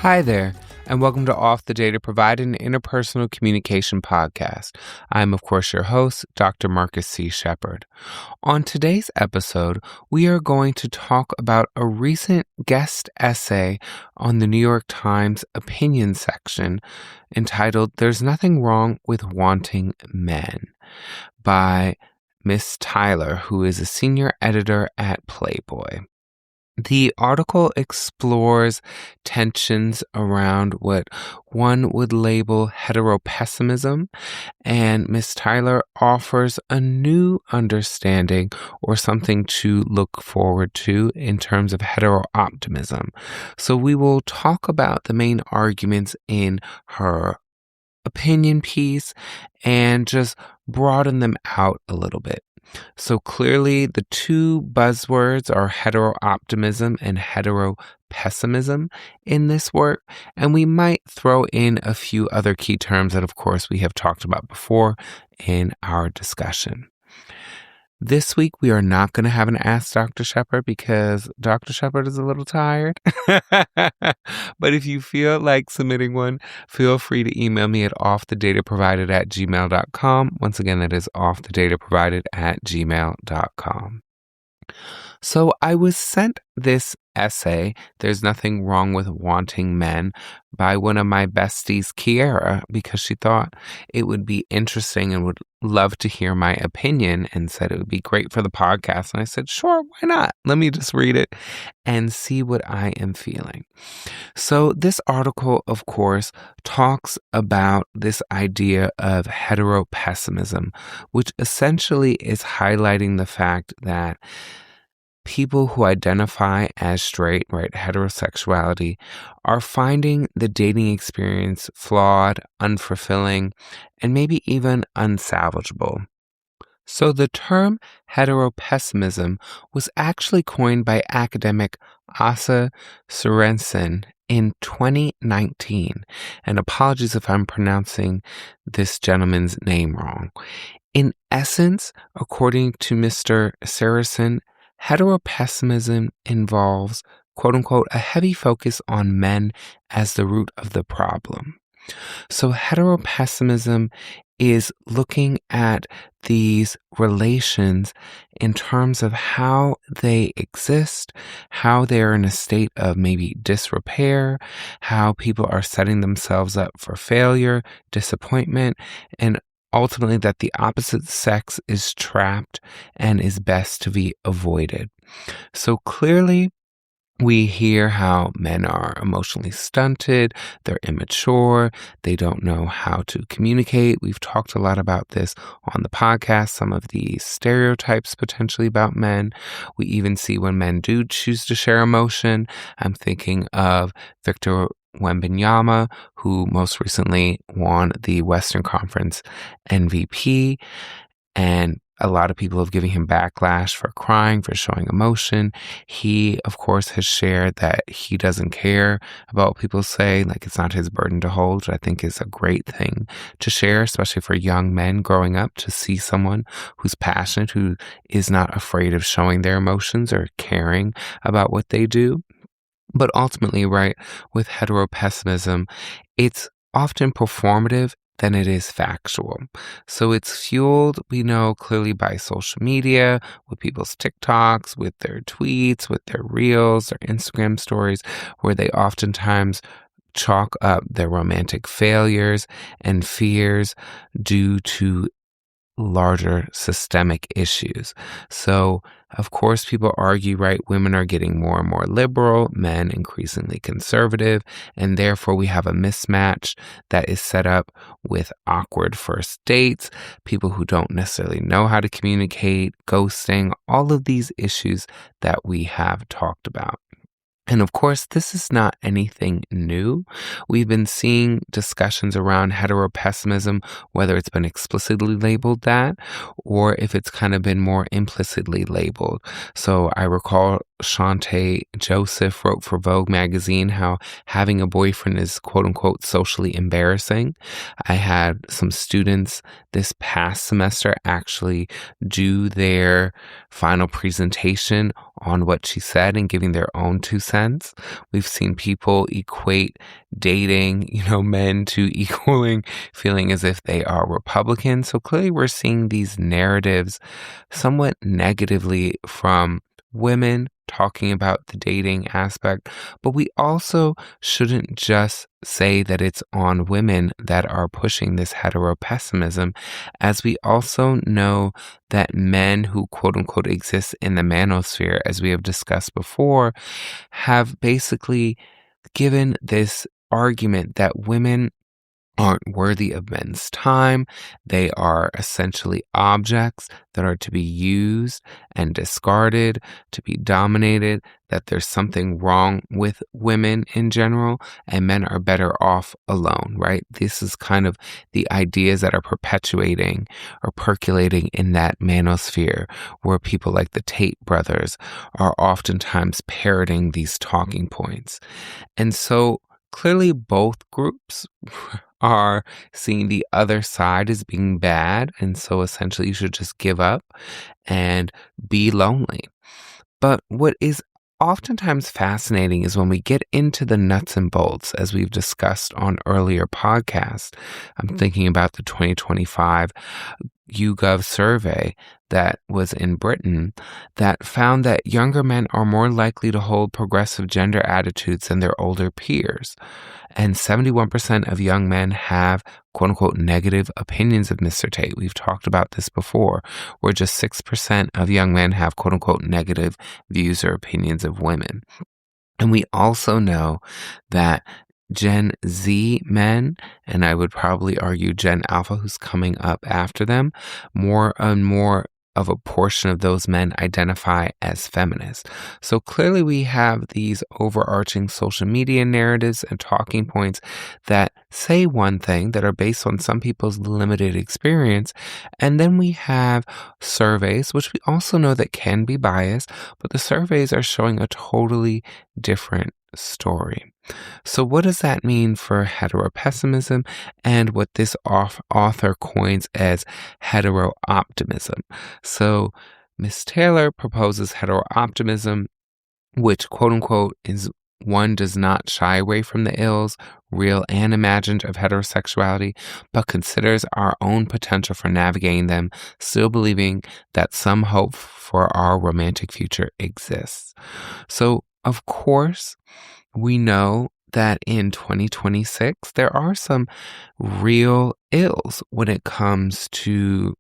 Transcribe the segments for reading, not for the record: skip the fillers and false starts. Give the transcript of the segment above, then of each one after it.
Hi there, and welcome to Off the Data Provided, an interpersonal communication podcast. I'm, of course, your host, Dr. Marcus C. Shepard. On today's episode, we are going to talk about a recent guest essay on the New York Times opinion section entitled "There's Nothing Wrong with Wanting Men" by Miss Tyler, who is a senior editor at Playboy. The article explores tensions around what one would label heteropessimism, and Ms. Tyler offers a new understanding or something to look forward to in terms of heterooptimism. So we will talk about the main arguments in her opinion piece and just broaden them out a little bit. So clearly the two buzzwords are heterooptimism and heteropessimism in this work, and we might throw in a few other key terms that, of course, we have talked about before in our discussion. This week, we are not going to have an Ask Dr. Shepard because Dr. Shepard is a little tired. But if you feel like submitting one, feel free to email me at offthedataprovided@gmail.com. Once again, that is offthedataprovided@gmail.com. So I was sent this essay, "There's Nothing Wrong with Wanting Men," by one of my besties, Kiara, because she thought it would be interesting and would love to hear my opinion and said it would be great for the podcast. And I said, sure, why not? Let me just read it and see what I am feeling. So this article, of course, talks about this idea of heteropessimism, which essentially is highlighting the fact that people who identify as straight, right, heterosexuality, are finding the dating experience flawed, unfulfilling, and maybe even unsalvageable. So the term heteropessimism was actually coined by academic Asa Sorensen in 2019. And apologies if I'm pronouncing this gentleman's name wrong. In essence, according to Mr. Sorensen, heteropessimism involves, quote unquote, a heavy focus on men as the root of the problem. So heteropessimism is looking at these relations in terms of how they exist, how they're in a state of maybe disrepair, how people are setting themselves up for failure, disappointment, and ultimately that the opposite sex is trapped and is best to be avoided. So clearly, we hear how men are emotionally stunted, they're immature, they don't know how to communicate. We've talked a lot about this on the podcast, some of the stereotypes potentially about men. We even see when men do choose to share emotion. I'm thinking of Victor Wembanyama, who most recently won the Western Conference MVP, and a lot of people have given him backlash for crying, for showing emotion. He, of course, has shared that he doesn't care about what people say, like it's not his burden to hold, which I think is a great thing to share, especially for young men growing up, to see someone who's passionate, who is not afraid of showing their emotions or caring about what they do. But ultimately, right, with heteropessimism, it's often performative than it is factual. So it's fueled, we know, clearly by social media, with people's TikToks, with their tweets, with their reels, their Instagram stories, where they oftentimes chalk up their romantic failures and fears due to larger systemic issues. So, of course, people argue, right, women are getting more and more liberal, men increasingly conservative, and therefore we have a mismatch that is set up with awkward first dates, people who don't necessarily know how to communicate, ghosting, all of these issues that we have talked about. And of course, this is not anything new. We've been seeing discussions around heteropessimism, whether it's been explicitly labeled that, or if it's kind of been more implicitly labeled. So I recall Shantae Joseph wrote for Vogue magazine how having a boyfriend is quote unquote socially embarrassing. I had some students this past semester actually do their final presentation on what she said and giving their own 2 cents sense. We've seen people equate dating, men to equaling feeling as if they are Republican. So clearly we're seeing these narratives somewhat negatively from women talking about the dating aspect, but we also shouldn't just say that it's on women that are pushing this heteropessimism, as we also know that men who quote unquote exist in the manosphere, as we have discussed before, have basically given this argument that women aren't worthy of men's time. They are essentially objects that are to be used and discarded, to be dominated, that there's something wrong with women in general, and men are better off alone, right? This is kind of the ideas that are perpetuating or percolating in that manosphere, where people like the Tate brothers are oftentimes parroting these talking points. And so clearly both groups are seeing the other side as being bad, and so essentially you should just give up and be lonely. But what is oftentimes fascinating is when we get into the nuts and bolts, as we've discussed on earlier podcasts. I'm thinking about the 2025 YouGov survey that was in Britain that found that younger men are more likely to hold progressive gender attitudes than their older peers. And 71% of young men have quote unquote negative opinions of Mr. Tate. We've talked about this before, where just 6% of young men have quote unquote negative views or opinions of women. And we also know that Gen Z men, and I would probably argue Gen Alpha, who's coming up after them, more and more of a portion of those men identify as feminists. So clearly we have these overarching social media narratives and talking points that say one thing, that are based on some people's limited experience. And then we have surveys, which we also know that can be biased, but the surveys are showing a totally different story. So what does that mean for heteropessimism and what this author coins as hetero-optimism? So Miss Taylor proposes hetero-optimism, which quote unquote is one does not shy away from the ills, real and imagined, of heterosexuality, but considers our own potential for navigating them, still believing that some hope for our romantic future exists. So, of course, we know that in 2026, there are some real ills when it comes to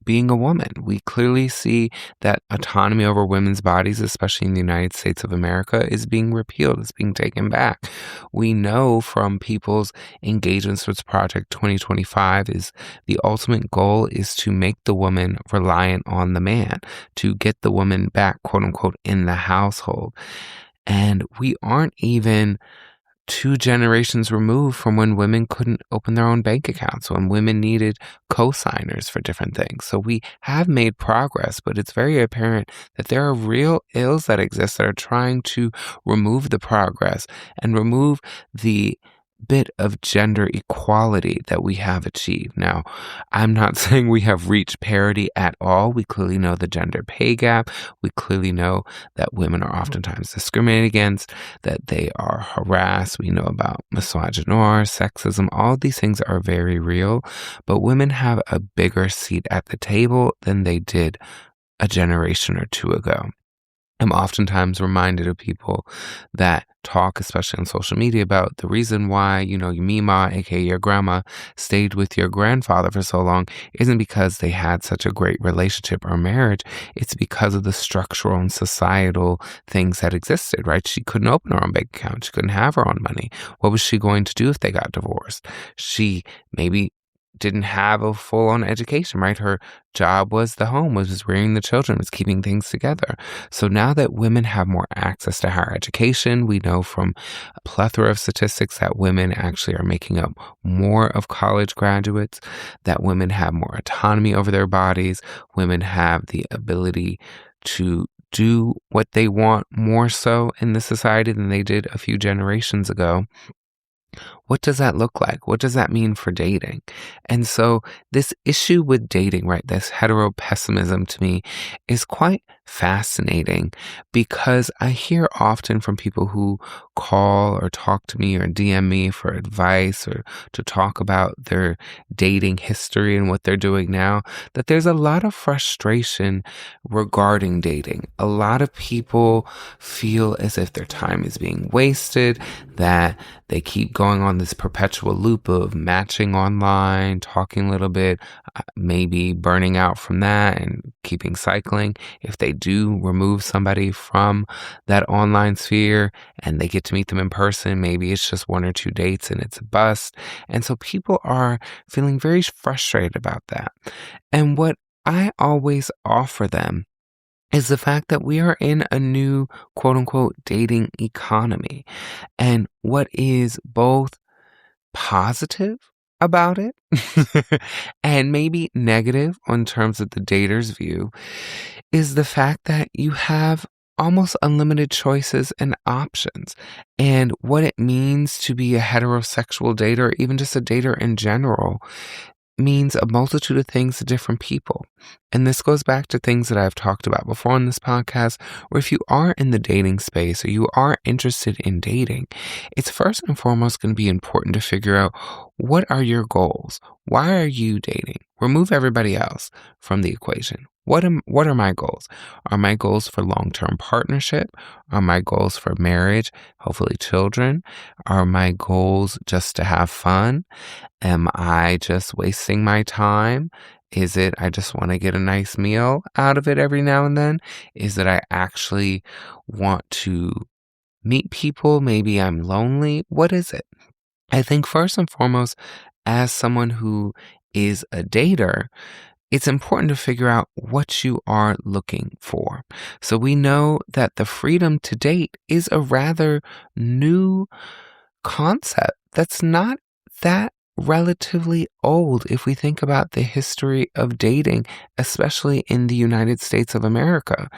being a woman. We clearly see that autonomy over women's bodies, especially in the United States of America, is being repealed, is being taken back. We know from people's engagements with Project 2025 is the ultimate goal is to make the woman reliant on the man, to get the woman back, quote unquote, in the household. And we aren't even 2 generations removed from when women couldn't open their own bank accounts, when women needed co-signers for different things. So we have made progress, but it's very apparent that there are real ills that exist that are trying to remove the progress and remove the bit of gender equality that we have achieved. Now, I'm not saying we have reached parity at all. We clearly know the gender pay gap. We clearly know that women are oftentimes discriminated against, that they are harassed. We know about misogyny, sexism. All of these things are very real, but women have a bigger seat at the table than they did a generation or two ago. I'm oftentimes reminded of people that talk, especially on social media, about the reason why, your Mima, aka your grandma, stayed with your grandfather for so long isn't because they had such a great relationship or marriage. It's because of the structural and societal things that existed, right? She couldn't open her own bank account. She couldn't have her own money. What was she going to do if they got divorced? She maybe didn't have a full-on education, right? Her job was the home, was rearing the children, was keeping things together. So now that women have more access to higher education, we know from a plethora of statistics that women actually are making up more of college graduates, that women have more autonomy over their bodies, women have the ability to do what they want more so in the society than they did a few generations ago. what does that look like? What does that mean for dating? And so this issue with dating, right, this heteropessimism to me is quite fascinating because I hear often from people who call or talk to me or DM me for advice or to talk about their dating history and what they're doing now, that there's a lot of frustration regarding dating. A lot of people feel as if their time is being wasted, that they keep going on this perpetual loop of matching online, talking a little bit, maybe burning out from that and keeping cycling. If they do remove somebody from that online sphere and they get to meet them in person, maybe it's just 1 or 2 dates and it's a bust. And so people are feeling very frustrated about that. And what I always offer them is the fact that we are in a new quote unquote dating economy. And what is both positive about it and maybe negative in terms of the dater's view is the fact that you have almost unlimited choices and options. And what it means to be a heterosexual dater, or even just a dater in general, means a multitude of things to different people. And this goes back to things that I've talked about before on this podcast, where if you are in the dating space or you are interested in dating, it's first and foremost going to be important to figure out, what are your goals? Why are you dating? Remove everybody else from the equation. What are my goals? Are my goals for long-term partnership? Are my goals for marriage, hopefully children? Are my goals just to have fun? Am I just wasting my time? Is it I just want to get a nice meal out of it every now and then? Is it I actually want to meet people? Maybe I'm lonely. What is it? I think first and foremost, as someone who is a dater, it's important to figure out what you are looking for. So we know that the freedom to date is a rather new concept that's not that relatively old if we think about the history of dating, especially in the United States of America.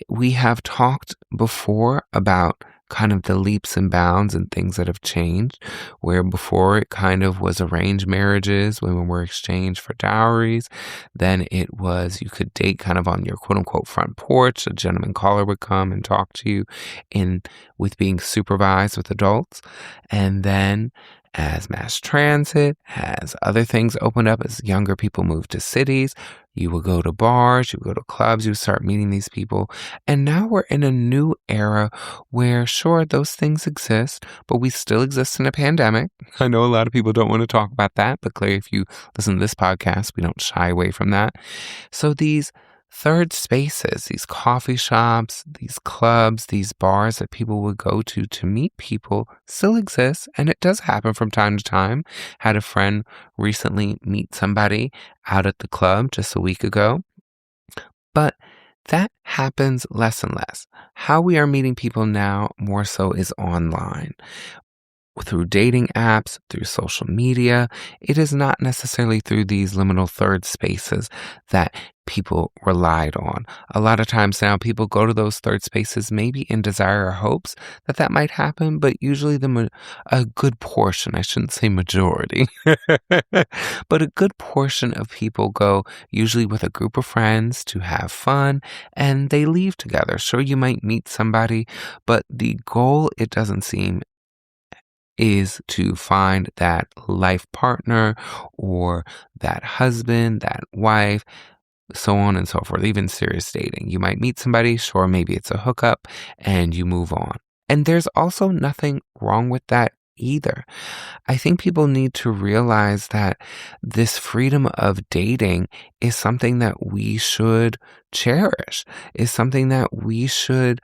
We have talked before about kind of the leaps and bounds and things that have changed, where before it kind of was arranged marriages, women were exchanged for dowries. Then it was you could date kind of on your quote unquote front porch. A gentleman caller would come and talk to you with being supervised with adults. And then as mass transit, as other things opened up, as younger people moved to cities, you would go to bars, you would go to clubs, you would start meeting these people. And now we're in a new era where, sure, those things exist, but we still exist in a pandemic. I know a lot of people don't want to talk about that, but clearly if you listen to this podcast, we don't shy away from that. So these third spaces, these coffee shops, these clubs, these bars that people would go to meet people still exist. And it does happen from time to time. Had a friend recently meet somebody out at the club just a week ago. But that happens less and less. How we are meeting people now more so is online. Through dating apps, through social media. It is not necessarily through these liminal third spaces that people relied on. A lot of times now people go to those third spaces maybe in desire or hopes that that might happen, but usually a good portion, I shouldn't say majority, but a good portion of people go usually with a group of friends to have fun and they leave together. Sure, you might meet somebody, but the goal, it doesn't seem, is to find that life partner or that husband, that wife, so on and so forth, even serious dating. You might meet somebody, sure, maybe it's a hookup, and you move on. And there's also nothing wrong with that either. I think people need to realize that this freedom of dating is something that we should cherish, is something that we should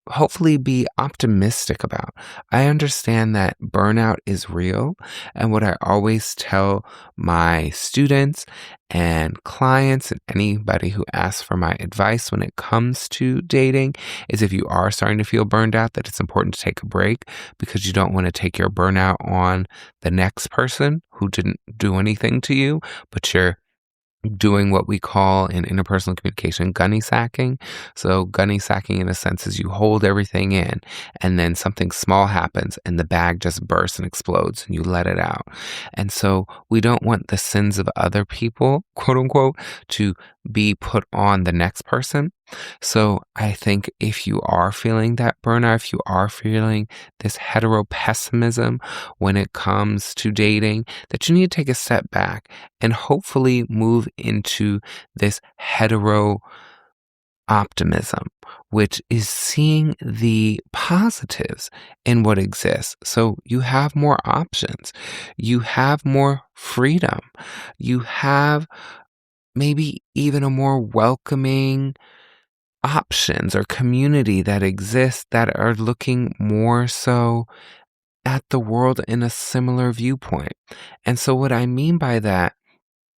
hopefully be optimistic about. I understand that burnout is real. And what I always tell my students and clients and anybody who asks for my advice when it comes to dating is if you are starting to feel burned out, that it's important to take a break because you don't want to take your burnout on the next person who didn't do anything to you, but you're doing what we call in interpersonal communication gunny sacking. So gunny sacking in a sense is you hold everything in and then something small happens and the bag just bursts and explodes and you let it out. And so we don't want the sins of other people, quote unquote, to be put on the next person. So I think if you are feeling that burnout, if you are feeling this heteropessimism when it comes to dating, that you need to take a step back and hopefully move into this hetero optimism, which is seeing the positives in what exists. So you have more options, you have more freedom, you have maybe even a more welcoming options or community that exists that are looking more so at the world in a similar viewpoint. And so what I mean by that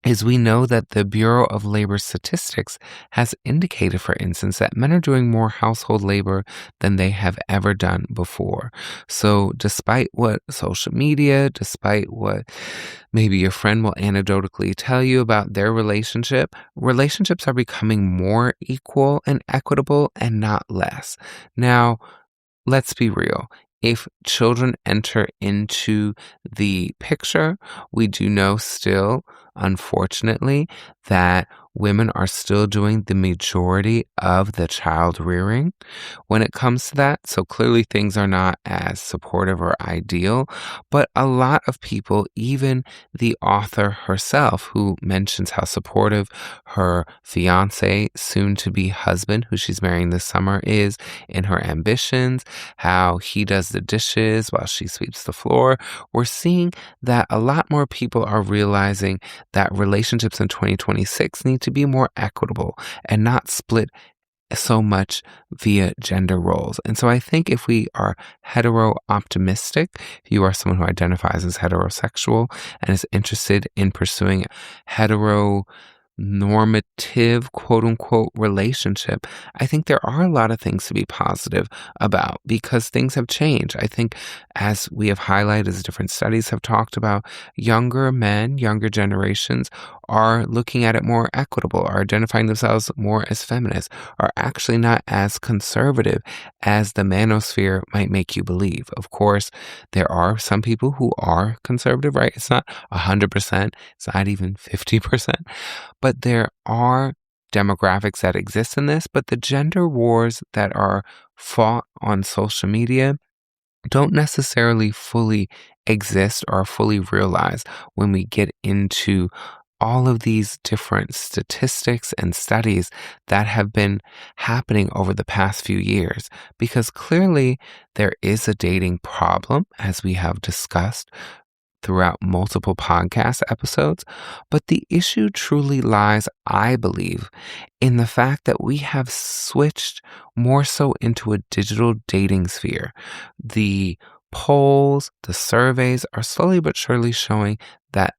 is we know that the Bureau of Labor Statistics has indicated, for instance, that men are doing more household labor than they have ever done before. So despite what social media, despite what maybe your friend will anecdotally tell you about their relationship, relationships are becoming more equal and equitable and not less. Now, let's be real. If children enter into the picture, we do know still, unfortunately, that women are still doing the majority of the child rearing when it comes to that. So clearly things are not as supportive or ideal, but a lot of people, even the author herself, who mentions how supportive her fiance, soon to be husband, who she's marrying this summer, is in her ambitions, how he does the dishes while she sweeps the floor. We're seeing that a lot more people are realizing that relationships in 2026 need to be more equitable and not split so much via gender roles. And so I think if we are hetero optimistic, if you are someone who identifies as heterosexual and is interested in pursuing hetero normative, quote unquote, relationship, I think there are a lot of things to be positive about because things have changed. I think, as we have highlighted, as different studies have talked about, younger men, younger generations are looking at it more equitable, are identifying themselves more as feminists, are actually not as conservative as the manosphere might make you believe. Of course, there are some people who are conservative, right? It's not 100%, it's not even 50%. But there are demographics that exist in this, but the gender wars that are fought on social media don't necessarily fully exist or are fully realized when we get into all of these different statistics and studies that have been happening over the past few years. Because clearly there is a dating problem, as we have discussed throughout multiple podcast episodes. But the issue truly lies, I believe, in the fact that we have switched more so into a digital dating sphere. The polls, the surveys are slowly but surely showing that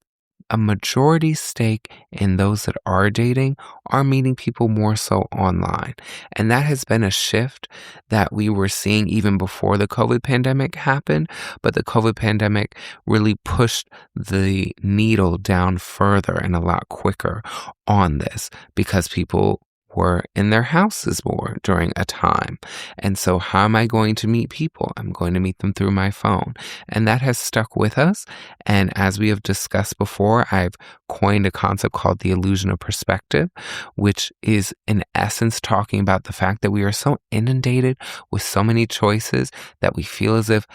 a majority stake in those that are dating are meeting people more so online. And that has been a shift that we were seeing even before the COVID pandemic happened. But the COVID pandemic really pushed the needle down further and a lot quicker on this because people were in their houses more during a time. And so how am I going to meet people? I'm going to meet them through my phone. And that has stuck with us. And as we have discussed before, I've coined a concept called the illusion of perspective, which is in essence talking about the fact that we are so inundated with so many choices that we feel as if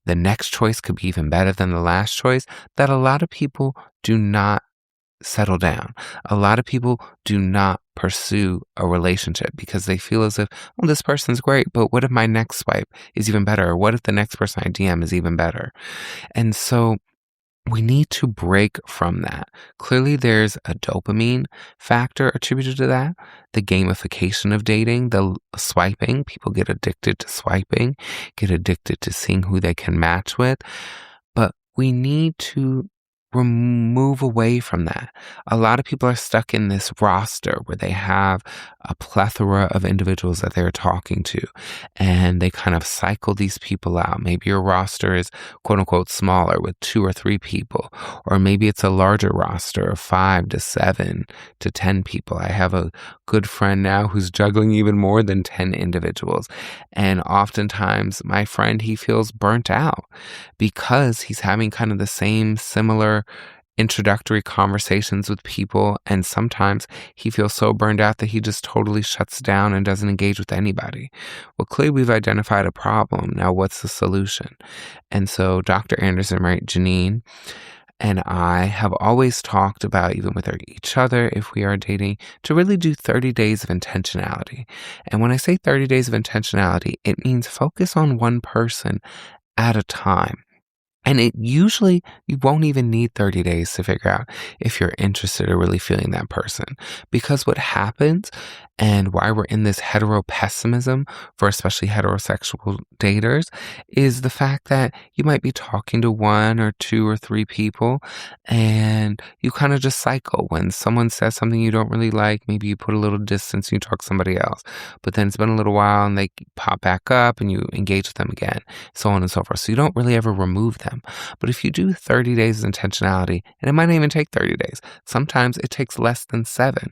the next choice could be even better than the last choice, that a lot of people do not settle down. A lot of people do not pursue a relationship because they feel as if, well, this person's great, but what if my next swipe is even better? Or what if the next person I DM is even better? And so we need to break from that. Clearly, there's a dopamine factor attributed to that, the gamification of dating, the swiping. People get addicted to swiping, get addicted to seeing who they can match with. But we need to move away from that. A lot of people are stuck in this roster where they have a plethora of individuals that they're talking to, and they kind of cycle these people out. Maybe your roster is quote unquote smaller with 2 or 3 people, or maybe it's a larger roster of 5 to 7 to 10 people. I have a good friend now who's juggling even more than 10 individuals. And oftentimes, my friend, he feels burnt out because he's having kind of the same similar introductory conversations with people. And sometimes he feels so burned out that he just totally shuts down and doesn't engage with anybody. Well, clearly we've identified a problem. Now, what's the solution? And so Dr. Anderson, right, Janine, and I have always talked about, even with each other, if we are dating, to really do 30 days of intentionality. And when I say 30 days of intentionality, it means focus on one person at a time. And you won't even need 30 days to figure out if you're interested or really feeling that person. Because what happens, and why we're in this heteropessimism for especially heterosexual daters, is the fact that you might be talking to 1 or 2 or 3 people, and you kind of just cycle. When someone says something you don't really like, maybe you put a little distance and you talk to somebody else. But then it's been a little while and they pop back up and you engage with them again, so on and so forth. So you don't really ever remove them. But if you do 30 days of intentionality, and it might not even take 30 days, sometimes it takes less than 7,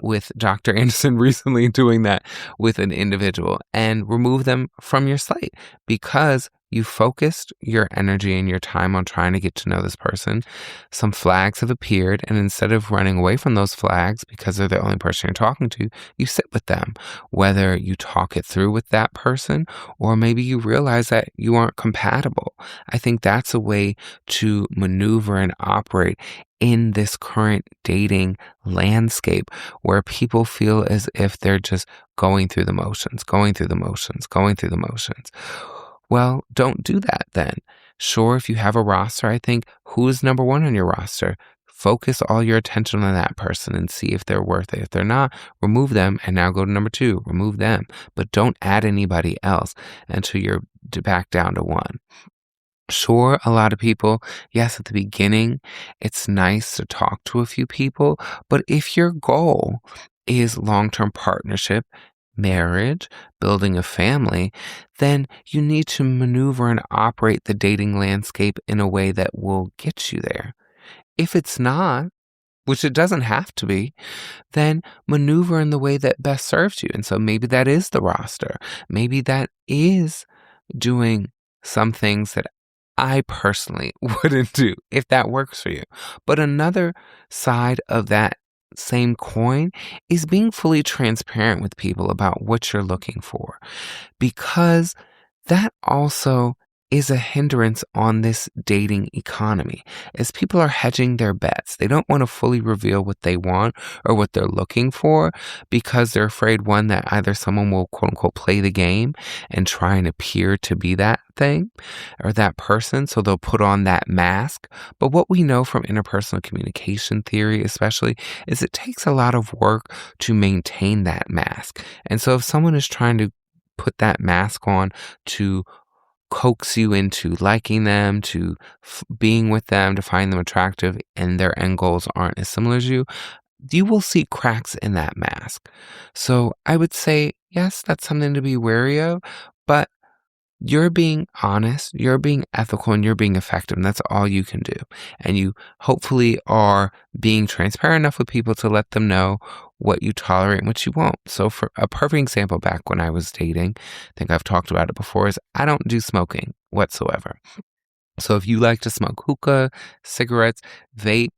with Dr. Anderson recently doing that with an individual, and remove them from your slate because you focused your energy and your time on trying to get to know this person. Some flags have appeared, and instead of running away from those flags because they're the only person you're talking to, you sit with them. Whether you talk it through with that person, or maybe you realize that you aren't compatible. I think that's a way to maneuver and operate in this current dating landscape where people feel as if they're just going through the motions, going through the motions, going through the motions. Well, don't do that then. Sure, if you have a roster, I think, who is number 1 on your roster? Focus all your attention on that person and see if they're worth it. If they're not, remove them and now go to number 2, remove them. But don't add anybody else until you're back down to 1. Sure, a lot of people, yes, at the beginning, it's nice to talk to a few people, but if your goal is long-term partnership, marriage, building a family, then you need to maneuver and operate the dating landscape in a way that will get you there. If it's not, which it doesn't have to be, then maneuver in the way that best serves you. And so maybe that is the roster. Maybe that is doing some things that I personally wouldn't do if that works for you. But another side of that same coin is being fully transparent with people about what you're looking for, because that also is a hindrance on this dating economy, as people are hedging their bets. They don't want to fully reveal what they want or what they're looking for because they're afraid, one, that either someone will quote unquote play the game and try and appear to be that thing or that person, so they'll put on that mask. But what we know from interpersonal communication theory especially is it takes a lot of work to maintain that mask. And so if someone is trying to put that mask on to coax you into liking them, to being with them, to find them attractive, and their end goals aren't as similar as you will see cracks in that mask. So I would say, yes, that's something to be wary of, but you're being honest, you're being ethical, and you're being effective, and that's all you can do. And you hopefully are being transparent enough with people to let them know what you tolerate and what you won't. So for a perfect example, back when I was dating, I think I've talked about it before, is I don't do smoking whatsoever. So if you like to smoke hookah, cigarettes, vape,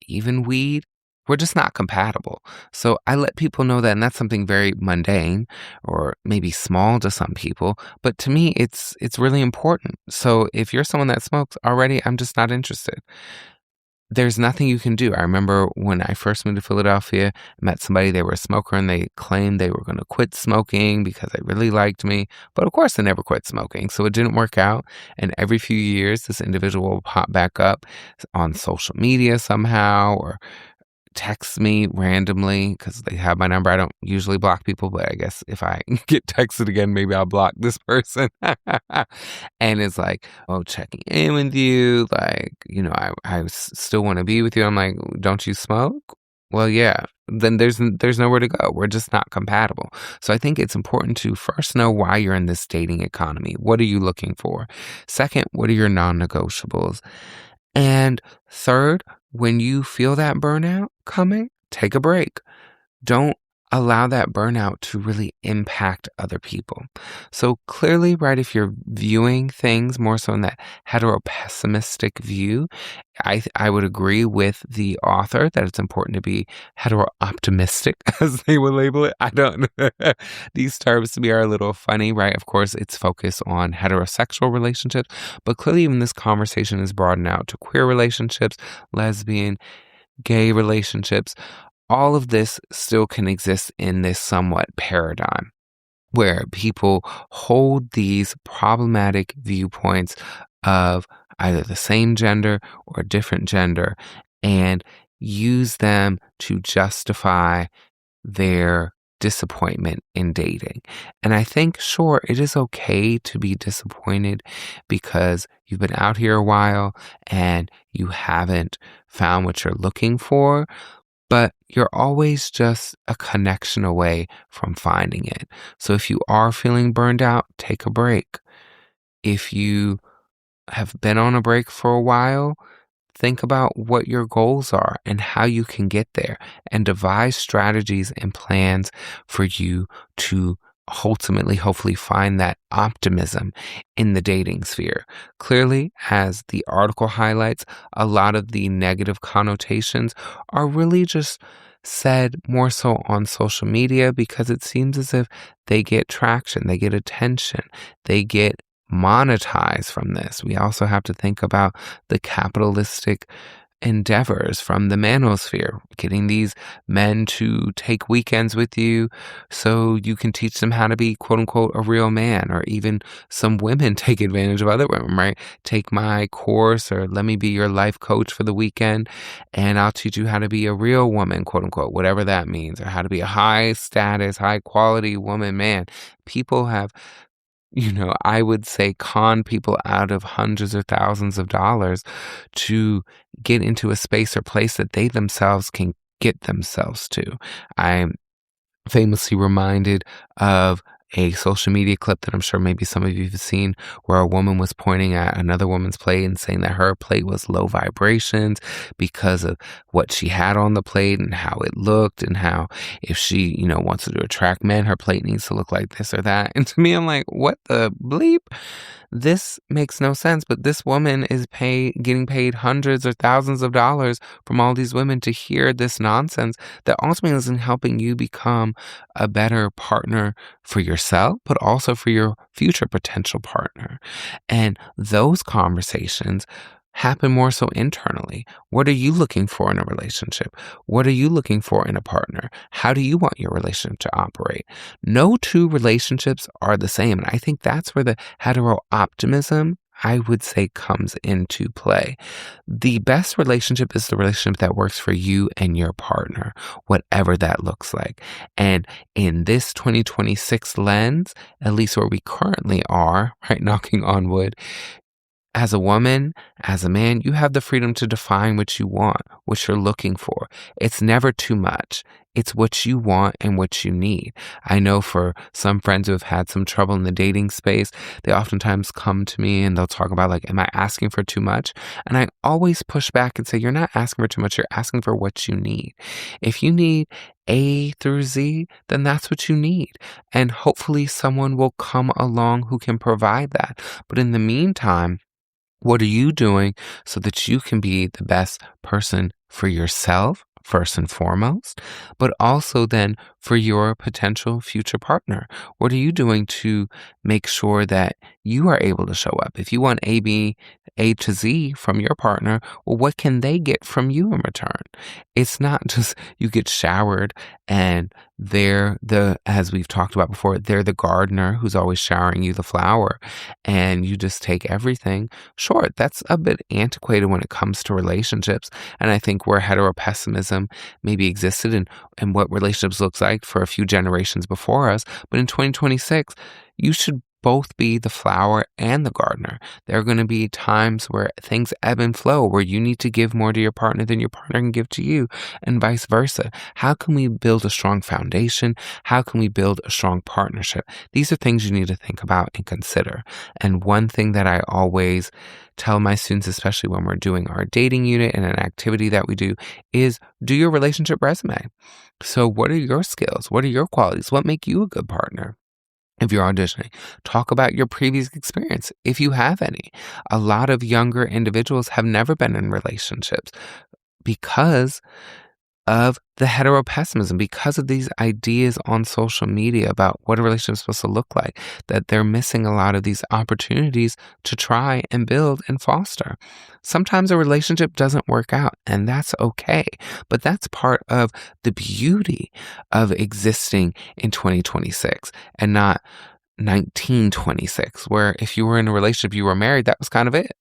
even weed, we're just not compatible. So I let people know that, and that's something very mundane or maybe small to some people, but to me, it's really important. So if you're someone that smokes already, I'm just not interested. There's nothing you can do. I remember when I first moved to Philadelphia, I met somebody, they were a smoker, and they claimed they were going to quit smoking because they really liked me. But of course, they never quit smoking. So it didn't work out. And every few years, this individual will pop back up on social media somehow or text me randomly because they have my number. I don't usually block people, but I guess if I get texted again, maybe I'll block this person. And it's like, oh, checking in with you. Like, still want to be with you. I'm like, don't you smoke? Well, yeah. Then there's nowhere to go. We're just not compatible. So I think it's important to first know why you're in this dating economy. What are you looking for? Second, what are your non-negotiables? And third, when you feel that burnout coming, take a break. Don't allow that burnout to really impact other people. So clearly, right, if you're viewing things more so in that heteropessimistic view, I would agree with the author that it's important to be hetero-optimistic, as they would label it. I don't These terms to me are a little funny, right? Of course, it's focused on heterosexual relationships, but clearly even this conversation is broadened out to queer relationships, lesbian, gay relationships. All of this still can exist in this somewhat paradigm where people hold these problematic viewpoints of either the same gender or a different gender and use them to justify their disappointment in dating. And I think, sure, it is okay to be disappointed because you've been out here a while and you haven't found what you're looking for. But you're always just a connection away from finding it. So if you are feeling burned out, take a break. If you have been on a break for a while, think about what your goals are and how you can get there and devise strategies and plans for you to ultimately, hopefully, find that optimism in the dating sphere. Clearly, as the article highlights, a lot of the negative connotations are really just said more so on social media because it seems as if they get traction, they get attention, they get monetized from this. We also have to think about the capitalistic endeavors from the manosphere, getting these men to take weekends with you so you can teach them how to be quote unquote a real man, or even some women take advantage of other women, right? Take my course or let me be your life coach for the weekend and I'll teach you how to be a real woman, quote unquote, whatever that means, or how to be a high status, high quality woman, man. People have I would say con people out of hundreds or thousands of dollars to get into a space or place that they themselves can get themselves to. I'm famously reminded of a social media clip that I'm sure maybe some of you have seen where a woman was pointing at another woman's plate and saying that her plate was low vibrations because of what she had on the plate and how it looked, and how if she, wants to attract men, her plate needs to look like this or that. And to me, I'm like, what the bleep? This makes no sense, but this woman is getting paid hundreds or thousands of dollars from all these women to hear this nonsense that ultimately isn't helping you become a better partner for yourself, but also for your future potential partner. And those conversations happen more so internally. What are you looking for in a relationship? What are you looking for in a partner? How do you want your relationship to operate? No two relationships are the same. And I think that's where the hetero optimism, I would say, comes into play. The best relationship is the relationship that works for you and your partner, whatever that looks like. And in this 2026 lens, at least where we currently are, right, knocking on wood, as a woman, as a man, you have the freedom to define what you want, what you're looking for. It's never too much. It's what you want and what you need. I know for some friends who have had some trouble in the dating space, they oftentimes come to me and they'll talk about, like, am I asking for too much? And I always push back and say, you're not asking for too much. You're asking for what you need. If you need A through Z, then that's what you need. And hopefully someone will come along who can provide that. But in the meantime, what are you doing so that you can be the best person for yourself, first and foremost, but also then for your potential future partner? What are you doing to make sure that you are able to show up. If you want A to Z from your partner, well, what can they get from you in return? It's not just you get showered and as we've talked about before, they're the gardener who's always showering you the flower and you just take everything. Sure, that's a bit antiquated when it comes to relationships. And I think where heteropessimism maybe existed and what relationships looks like for a few generations before us. But in 2026, you should both be the flower and the gardener. There are going to be times where things ebb and flow, where you need to give more to your partner than your partner can give to you, and vice versa. How can we build a strong foundation? How can we build a strong partnership? These are things you need to think about and consider. And one thing that I always tell my students, especially when we're doing our dating unit and an activity that we do, is do your relationship resume. So what are your skills? What are your qualities? What make you a good partner? If you're auditioning, talk about your previous experience, if you have any. A lot of younger individuals have never been in relationships because of the heteropessimism, because of these ideas on social media about what a relationship is supposed to look like, that they're missing a lot of these opportunities to try and build and foster. Sometimes a relationship doesn't work out, and that's okay. But that's part of the beauty of existing in 2026 and not 1926, where if you were in a relationship, you were married, that was kind of it.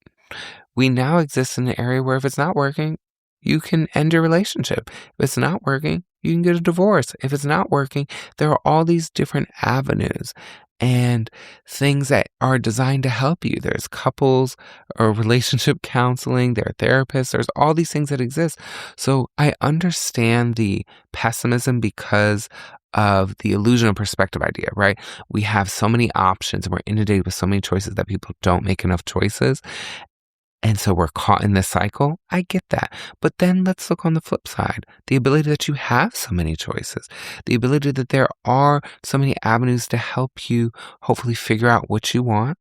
We now exist in an area where if it's not working, you can end your relationship. If it's not working, you can get a divorce. If it's not working, there are all these different avenues and things that are designed to help you. There's couples or relationship counseling, there are therapists, there's all these things that exist. So I understand the pessimism because of the illusion of perspective idea, right? We have so many options and we're inundated with so many choices that people don't make enough choices. And so we're caught in this cycle. I get that. But then let's look on the flip side. The ability that you have so many choices. The ability that there are so many avenues to help you hopefully figure out what you want,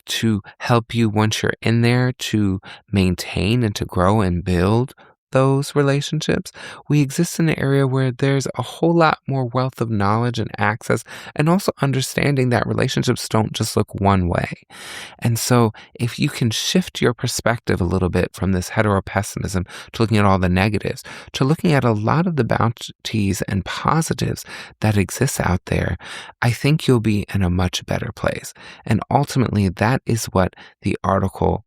to help you once you're in there to maintain and to grow and build those relationships. We exist in an area where there's a whole lot more wealth of knowledge and access, and also understanding that relationships don't just look one way. And so if you can shift your perspective a little bit from this heteropessimism to looking at all the negatives, to looking at a lot of the bounties and positives that exist out there, I think you'll be in a much better place. And ultimately, that is what the article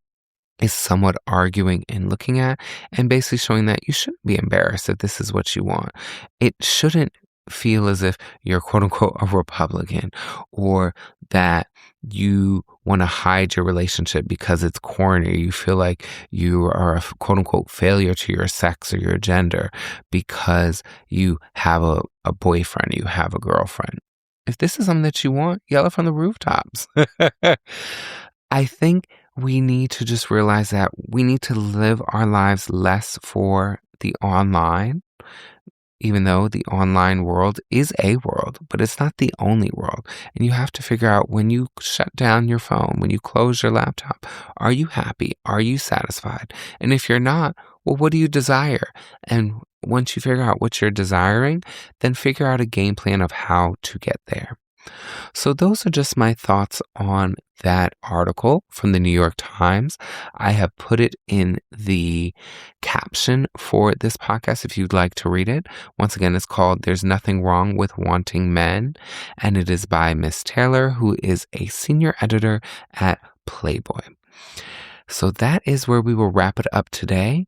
is somewhat arguing and looking at, and basically showing that you shouldn't be embarrassed if this is what you want. It shouldn't feel as if you're quote unquote a Republican, or that you want to hide your relationship because it's corny. You feel like you are a quote unquote failure to your sex or your gender because you have a boyfriend, you have a girlfriend. If this is something that you want, yell it from the rooftops. I think we need to just realize that we need to live our lives less for the online, even though the online world is a world, but it's not the only world. And you have to figure out, when you shut down your phone, when you close your laptop, are you happy? Are you satisfied? And if you're not, well, what do you desire? And once you figure out what you're desiring, then figure out a game plan of how to get there. So those are just my thoughts on that article from the New York Times. I have put it in the caption for this podcast if you'd like to read it. Once again, it's called "There's Nothing Wrong with Wanting Men," and it is by Miss Taylor, who is a senior editor at Playboy. So that is where we will wrap it up today,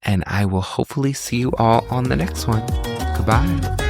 and I will hopefully see you all on the next one. Goodbye.